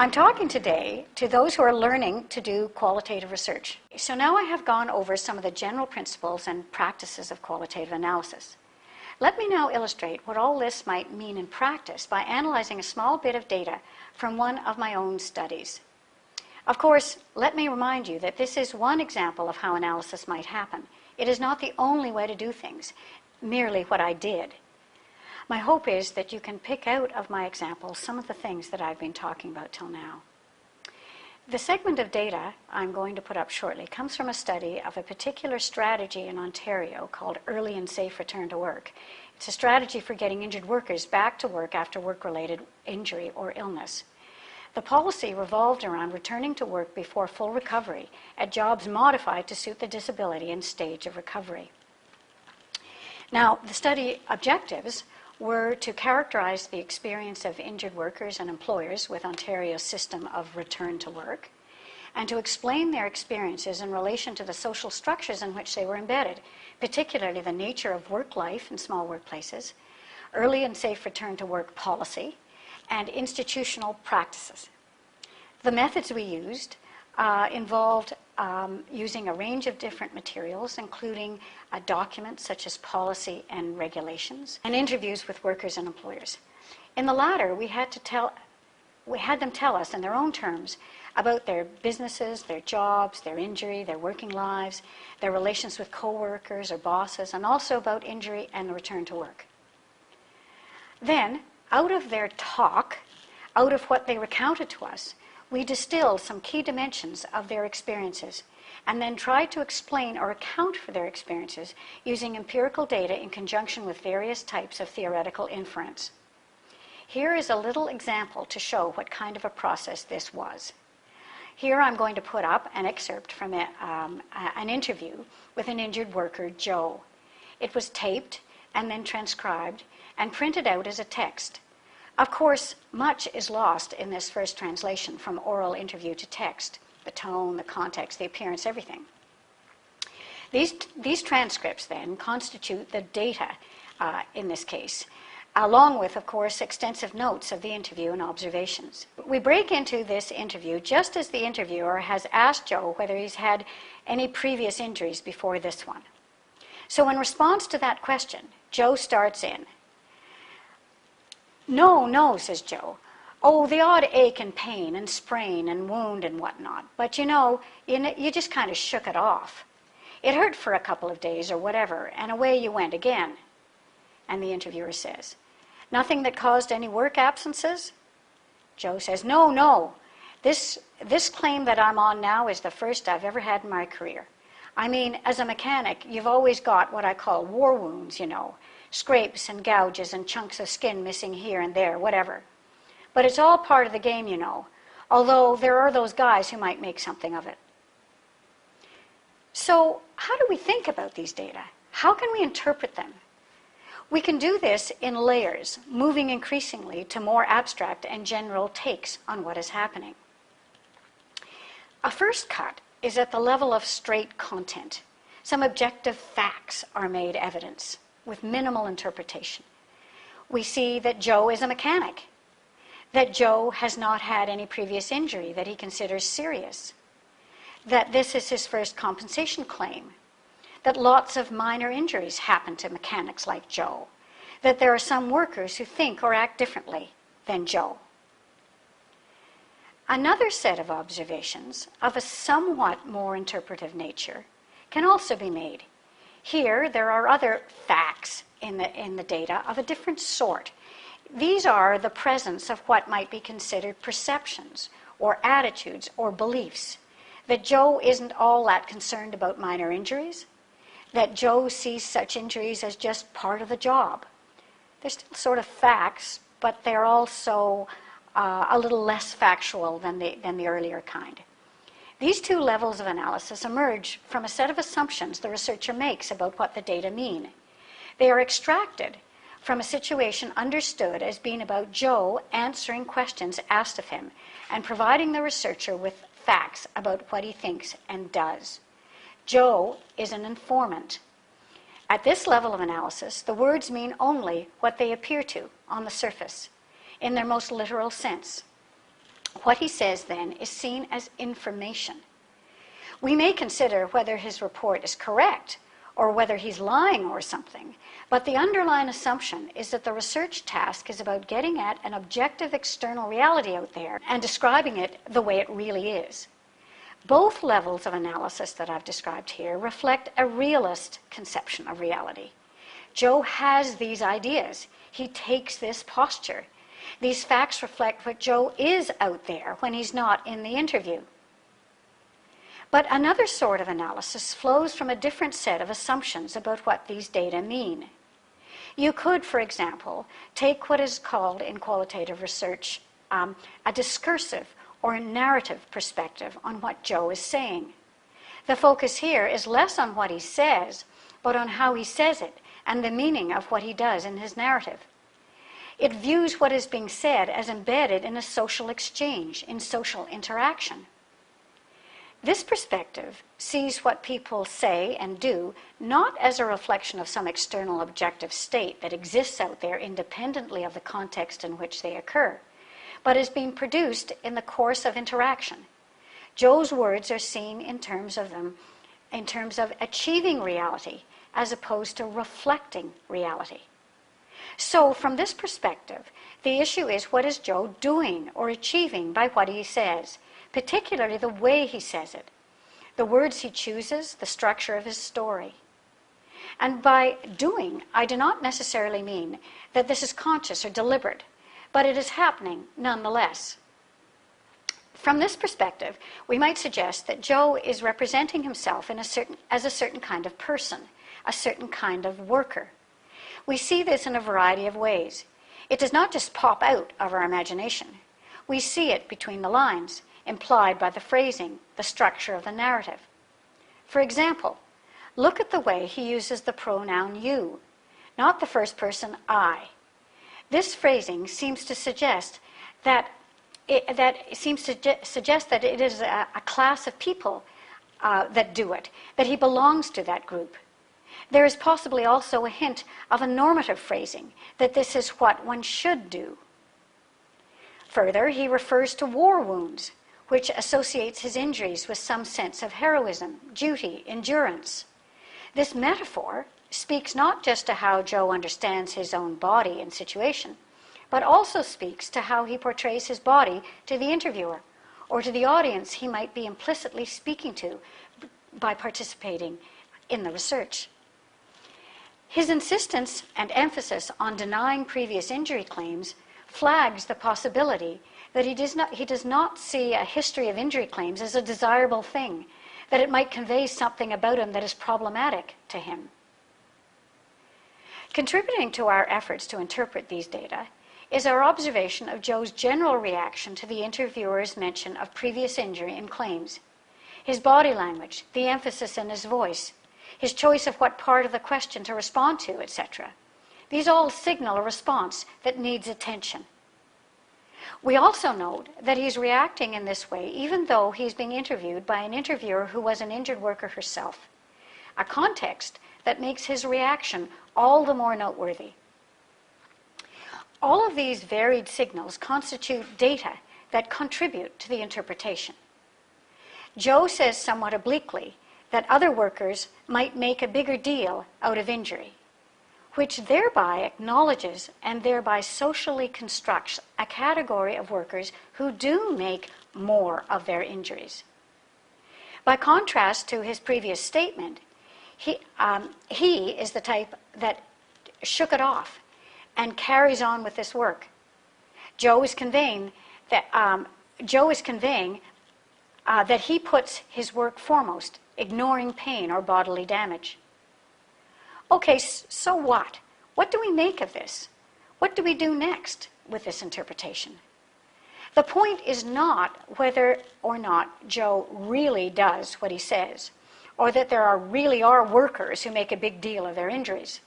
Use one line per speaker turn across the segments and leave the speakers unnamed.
I'm talking today to those who are learning to do qualitative research. So now I have gone over some of the general principles and practices of qualitative analysis. Let me now illustrate what all this might mean in practice by analyzing a small bit of data from one of my own studies. Of course, let me remind you that this is one example of how analysis might happen. It is not the only way to do things, merely what I did. My hope is that you can pick out of my example some of the things that I've been talking about till now. The segment of data I'm going to put up shortly comes from a study of a particular strategy in Ontario called Early and Safe Return to Work. It's a strategy for getting injured workers back to work after work-related injury or illness. The policy revolved around returning to work before full recovery at jobs modified to suit the disability and stage of recovery. Now, the study objectives were to characterize the experience of injured workers and employers with Ontario's system of return to work, and to explain their experiences in relation to the social structures in which they were embedded, particularly the nature of work life in small workplaces, early and safe return to work policy, and institutional practices. The methods we used involved using a range of different materials, including documents such as policy and regulations, and interviews with workers and employers. In the latter, we had them tell us in their own terms about their businesses, their jobs, their injury, their working lives, their relations with co-workers or bosses, and also about injury and the return to work. Then, out of their talk, out of what they recounted to us, we distilled some key dimensions of their experiences and then tried to explain or account for their experiences using empirical data in conjunction with various types of theoretical inference. Here is a little example to show what kind of a process this was. Here I'm going to put up an excerpt from an interview with an injured worker, Joe. It was taped and then transcribed and printed out as a text. Of course, much is lost in this first translation from oral interview to text, the tone, the context, the appearance, everything. These transcripts then constitute the data in this case, along with, of course, extensive notes of the interview and observations. We break into this interview just as the interviewer has asked Joe whether he's had any previous injuries before this one. So in response to that question, Joe starts in. No, says Joe. Oh, the odd ache and pain and sprain and wound and whatnot. But you just kind of shook it off. It hurt for a couple of days or whatever, and away you went again. And the interviewer says, nothing that caused any work absences? Joe says, no. This claim that I'm on now is the first I've ever had in my career. I mean, as a mechanic, you've always got what I call war wounds, scrapes and gouges and chunks of skin missing here and there, whatever. But it's all part of the game, although there are those guys who might make something of it. So how do we think about these data? How can we interpret them? We can do this in layers, moving increasingly to more abstract and general takes on what is happening. A first cut is at the level of straight content. Some objective facts are made evidence with minimal interpretation. We see that Joe is a mechanic, that Joe has not had any previous injury that he considers serious, that this is his first compensation claim, that lots of minor injuries happen to mechanics like Joe, that there are some workers who think or act differently than Joe. Another set of observations of a somewhat more interpretive nature can also be made. Here, there are other facts in the data of a different sort. These are the presence of what might be considered perceptions or attitudes or beliefs. That Joe isn't all that concerned about minor injuries. That Joe sees such injuries as just part of the job. They're still sort of facts, but they're also a little less factual than the earlier kind. These two levels of analysis emerge from a set of assumptions the researcher makes about what the data mean. They are extracted from a situation understood as being about Joe answering questions asked of him and providing the researcher with facts about what he thinks and does. Joe is an informant. At this level of analysis, the words mean only what they appear to on the surface, in their most literal sense. What he says then is seen as information. We may consider whether his report is correct or whether he's lying or something, but the underlying assumption is that the research task is about getting at an objective external reality out there and describing it the way it really is. Both levels of analysis that I've described here reflect a realist conception of reality. Joe has these ideas. He takes this posture. These facts reflect what Joe is out there when he's not in the interview. But another sort of analysis flows from a different set of assumptions about what these data mean. You could, for example, take what is called in qualitative research a discursive or a narrative perspective on what Joe is saying. The focus here is less on what he says, but on how he says it and the meaning of what he does in his narrative. It views what is being said as embedded in a social exchange, in social interaction. This perspective sees what people say and do not as a reflection of some external objective state that exists out there independently of the context in which they occur, but as being produced in the course of interaction. Joe's words are seen in terms of achieving reality as opposed to reflecting reality. So from this perspective, the issue is, what is Joe doing or achieving by what he says, particularly the way he says it, the words he chooses, the structure of his story. And by doing, I do not necessarily mean that this is conscious or deliberate, but it is happening nonetheless. From this perspective, we might suggest that Joe is representing himself as a certain kind of person, a certain kind of worker. We see this in a variety of ways. It does not just pop out of our imagination. We see it between the lines, implied by the phrasing, the structure of the narrative. For example, look at the way he uses the pronoun you, not the first person I. This phrasing seems to suggest that it is a class of people that do it, that he belongs to that group. There is possibly also a hint of a normative phrasing, that this is what one should do. Further, he refers to war wounds, which associates his injuries with some sense of heroism, duty, endurance. This metaphor speaks not just to how Joe understands his own body and situation, but also speaks to how he portrays his body to the interviewer, or to the audience he might be implicitly speaking to by participating in the research. His insistence and emphasis on denying previous injury claims flags the possibility that he does not see a history of injury claims as a desirable thing, that it might convey something about him that is problematic to him. Contributing to our efforts to interpret these data is our observation of Joe's general reaction to the interviewer's mention of previous injury and claims. His body language, the emphasis in his voice, his choice of what part of the question to respond to, etc. These all signal a response that needs attention. We also note that he's reacting in this way even though he's being interviewed by an interviewer who was an injured worker herself, a context that makes his reaction all the more noteworthy. All of these varied signals constitute data that contribute to the interpretation. Joe says somewhat obliquely that other workers might make a bigger deal out of injury, which thereby acknowledges and thereby socially constructs a category of workers who do make more of their injuries. By contrast to his previous statement, he is the type that shook it off and carries on with this work. Joe is conveying that he puts his work foremost, ignoring pain or bodily damage. Okay, so what? What do we make of this? What do we do next with this interpretation? The point is not whether or not Joe really does what he says, or that there really are workers who make a big deal of their injuries.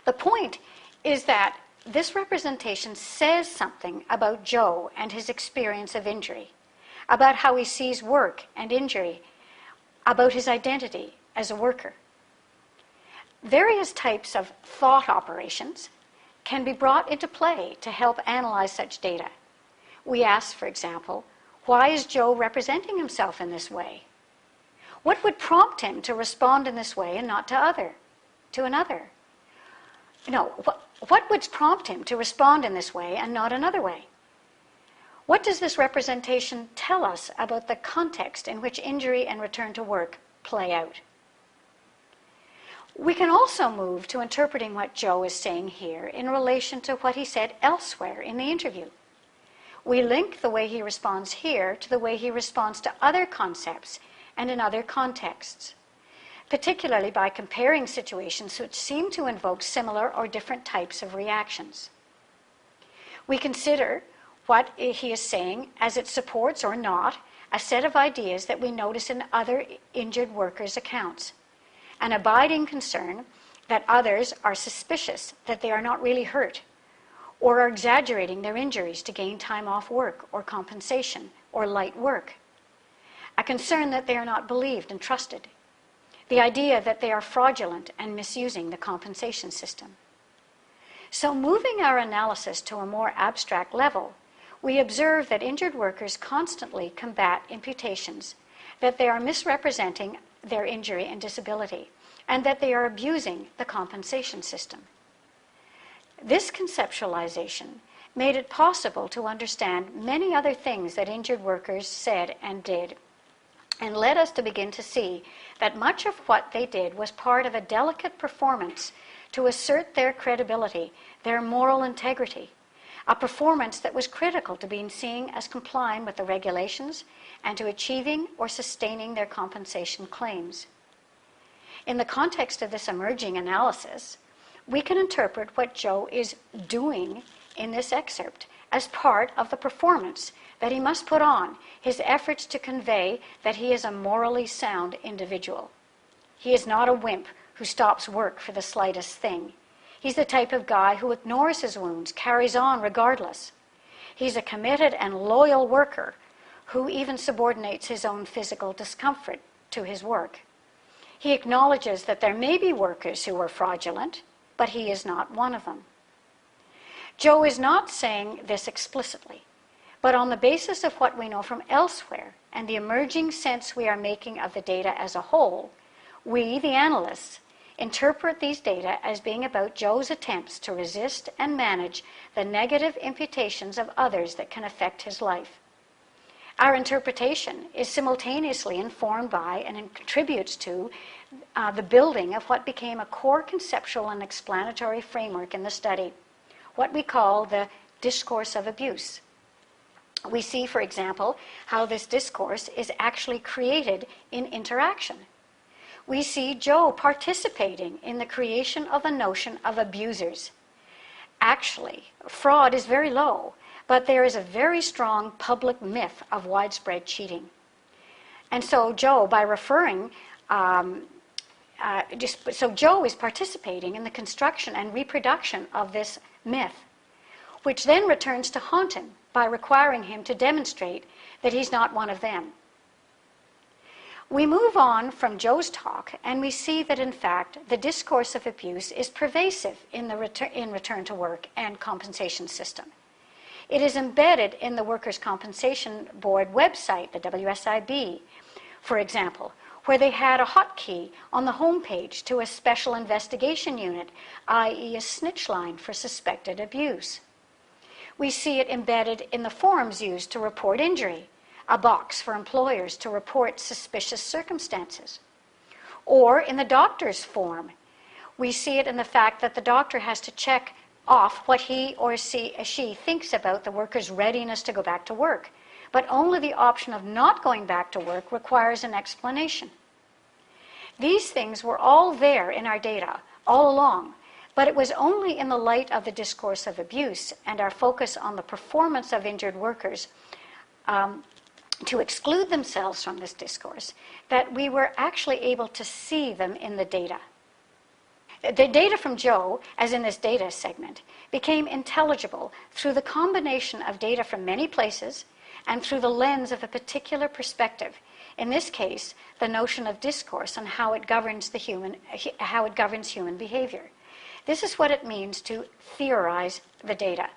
The point is that this representation says something about Joe and his experience of injury, about how he sees work and injury, about his identity as a worker. Various types of thought operations can be brought into play to help analyze such data. We ask, for example, why is Joe representing himself in this way? What would prompt him to respond in this way and not to another? No, what would prompt him to respond in this way and not another way? What does this representation tell us about the context in which injury and return to work play out? We can also move to interpreting what Joe is saying here in relation to what he said elsewhere in the interview. We link the way he responds here to the way he responds to other concepts and in other contexts, particularly by comparing situations which seem to invoke similar or different types of reactions. We consider what he is saying as it supports or not a set of ideas that we notice in other injured workers' accounts, an abiding concern that others are suspicious that they are not really hurt, or are exaggerating their injuries to gain time off work or compensation or light work, a concern that they are not believed and trusted, the idea that they are fraudulent and misusing the compensation system. So moving our analysis to a more abstract level, we observe that injured workers constantly combat imputations that they are misrepresenting their injury and disability, and that they are abusing the compensation system. This conceptualization made it possible to understand many other things that injured workers said and did, and led us to begin to see that much of what they did was part of a delicate performance to assert their credibility, their moral integrity, a performance that was critical to being seen as complying with the regulations and to achieving or sustaining their compensation claims. In the context of this emerging analysis, we can interpret what Joe is doing in this excerpt as part of the performance that he must put on, his efforts to convey that he is a morally sound individual. He is not a wimp who stops work for the slightest thing. He's the type of guy who ignores his wounds, carries on regardless. He's a committed and loyal worker who even subordinates his own physical discomfort to his work. He acknowledges that there may be workers who are fraudulent, but he is not one of them. Joe is not saying this explicitly, but on the basis of what we know from elsewhere and the emerging sense we are making of the data as a whole, we, the analysts, interpret these data as being about Joe's attempts to resist and manage the negative imputations of others that can affect his life. Our interpretation is simultaneously informed by and contributes to the building of what became a core conceptual and explanatory framework in the study, what we call the discourse of abuse. We see, for example, how this discourse is actually created in interaction. We see Joe participating in the creation of a notion of abusers. Actually, fraud is very low, but there is a very strong public myth of widespread cheating. And so Joe, by referring, Joe is participating in the construction and reproduction of this myth, which then returns to haunt him by requiring him to demonstrate that he's not one of them. We move on from Joe's talk, and we see that, in fact, the discourse of abuse is pervasive in return to work and compensation system. It is embedded in the Workers' Compensation Board website, the WSIB, for example, where they had a hotkey on the homepage to a special investigation unit, i.e. a snitch line for suspected abuse. We see it embedded in the forms used to report injury, a box for employers to report suspicious circumstances. Or in the doctor's form, we see it in the fact that the doctor has to check off what he or she thinks about the worker's readiness to go back to work, but only the option of not going back to work requires an explanation. These things were all there in our data all along, but it was only in the light of the discourse of abuse and our focus on the performance of injured workers to exclude themselves from this discourse that we were actually able to see them in the data. The data from Joe, as in this data segment, became intelligible through the combination of data from many places and through the lens of a particular perspective. In this case, the notion of discourse and how it governs human behavior. This is what it means to theorize the data.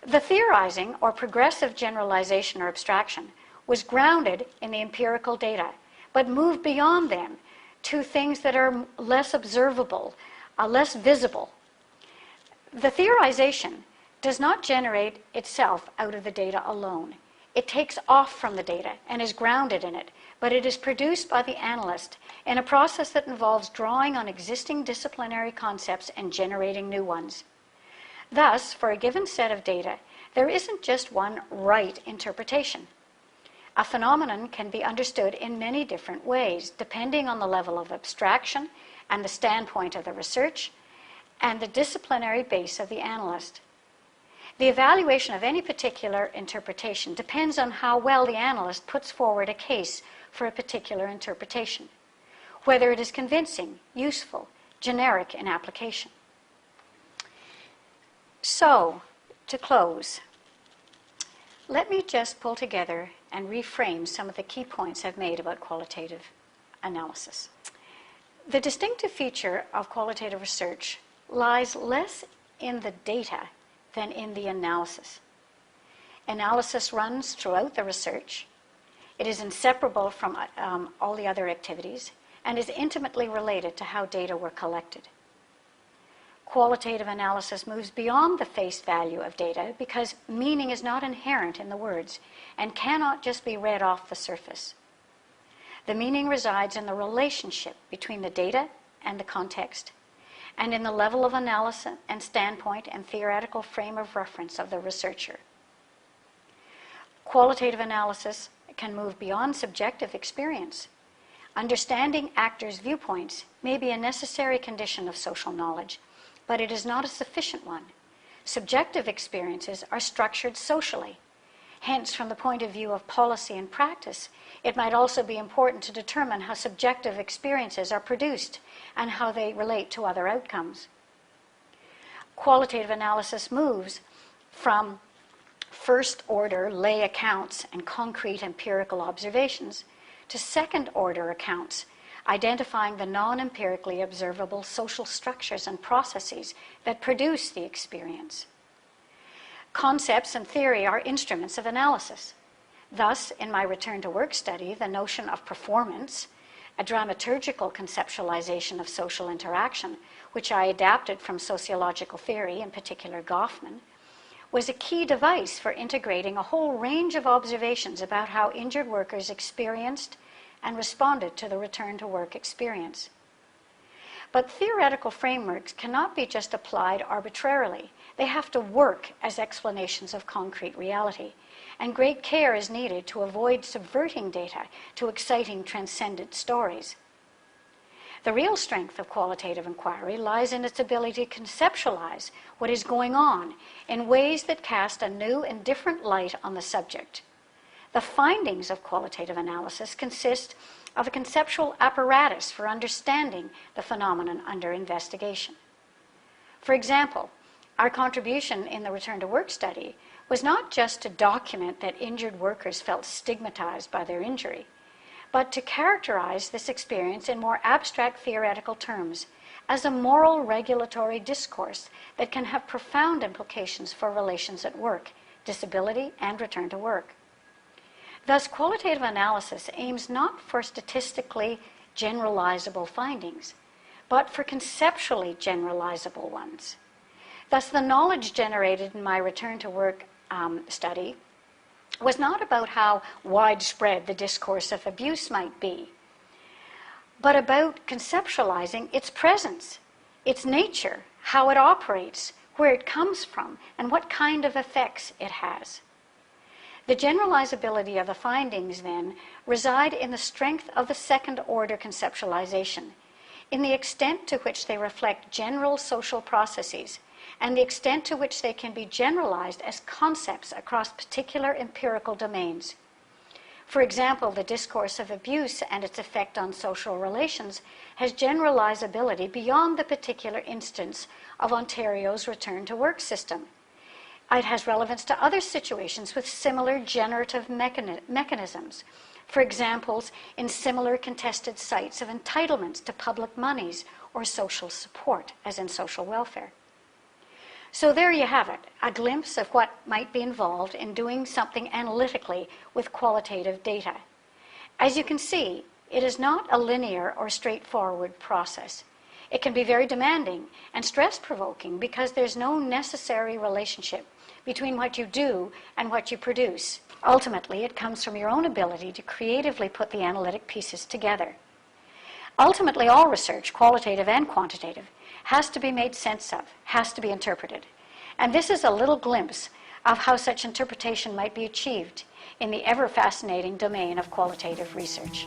The theorizing, or progressive generalization or abstraction, was grounded in the empirical data, but moved beyond them to things that are less observable, less visible. The theorization does not generate itself out of the data alone. It takes off from the data and is grounded in it, but it is produced by the analyst in a process that involves drawing on existing disciplinary concepts and generating new ones. Thus, for a given set of data, there isn't just one right interpretation. A phenomenon can be understood in many different ways, depending on the level of abstraction and the standpoint of the research and the disciplinary base of the analyst. The evaluation of any particular interpretation depends on how well the analyst puts forward a case for a particular interpretation, whether it is convincing, useful, generic in application. So, to close, let me just pull together and reframe some of the key points I've made about qualitative analysis. The distinctive feature of qualitative research lies less in the data than in the analysis. Analysis runs throughout the research. It is inseparable from all the other activities and is intimately related to how data were collected. Qualitative analysis moves beyond the face value of data because meaning is not inherent in the words and cannot just be read off the surface. The meaning resides in the relationship between the data and the context, and in the level of analysis and standpoint and theoretical frame of reference of the researcher. Qualitative analysis can move beyond subjective experience. Understanding actors' viewpoints may be a necessary condition of social knowledge, but it is not a sufficient one. Subjective experiences are structured socially. Hence, from the point of view of policy and practice, it might also be important to determine how subjective experiences are produced and how they relate to other outcomes. Qualitative analysis moves from first-order lay accounts and concrete empirical observations to second-order accounts, identifying the non-empirically observable social structures and processes that produce the experience. Concepts and theory are instruments of analysis. Thus, in my return to work study, the notion of performance, a dramaturgical conceptualization of social interaction, which I adapted from sociological theory, in particular Goffman, was a key device for integrating a whole range of observations about how injured workers experienced and responded to the return to work experience. But theoretical frameworks cannot be just applied arbitrarily. They have to work as explanations of concrete reality, and great care is needed to avoid subverting data to exciting transcendent stories. The real strength of qualitative inquiry lies in its ability to conceptualize what is going on in ways that cast a new and different light on the subject. The findings of qualitative analysis consist of a conceptual apparatus for understanding the phenomenon under investigation. For example, our contribution in the return to work study was not just to document that injured workers felt stigmatized by their injury, but to characterize this experience in more abstract theoretical terms as a moral regulatory discourse that can have profound implications for relations at work, disability, and return to work. Thus, qualitative analysis aims not for statistically generalizable findings, but for conceptually generalizable ones. Thus, the knowledge generated in my return to work study was not about how widespread the discourse of abuse might be, but about conceptualizing its presence, its nature, how it operates, where it comes from, and what kind of effects it has. The generalizability of the findings, then, reside in the strength of the second-order conceptualization, in the extent to which they reflect general social processes, and the extent to which they can be generalized as concepts across particular empirical domains. For example, the discourse of abuse and its effect on social relations has generalizability beyond the particular instance of Ontario's return to work system. It has relevance to other situations with similar generative mechanisms. For examples, in similar contested sites of entitlements to public monies or social support, as in social welfare. So there you have it, a glimpse of what might be involved in doing something analytically with qualitative data. As you can see, it is not a linear or straightforward process. It can be very demanding and stress-provoking because there's no necessary relationship between what you do and what you produce. Ultimately, it comes from your own ability to creatively put the analytic pieces together. Ultimately, all research, qualitative and quantitative, has to be made sense of, has to be interpreted. And this is a little glimpse of how such interpretation might be achieved in the ever-fascinating domain of qualitative research.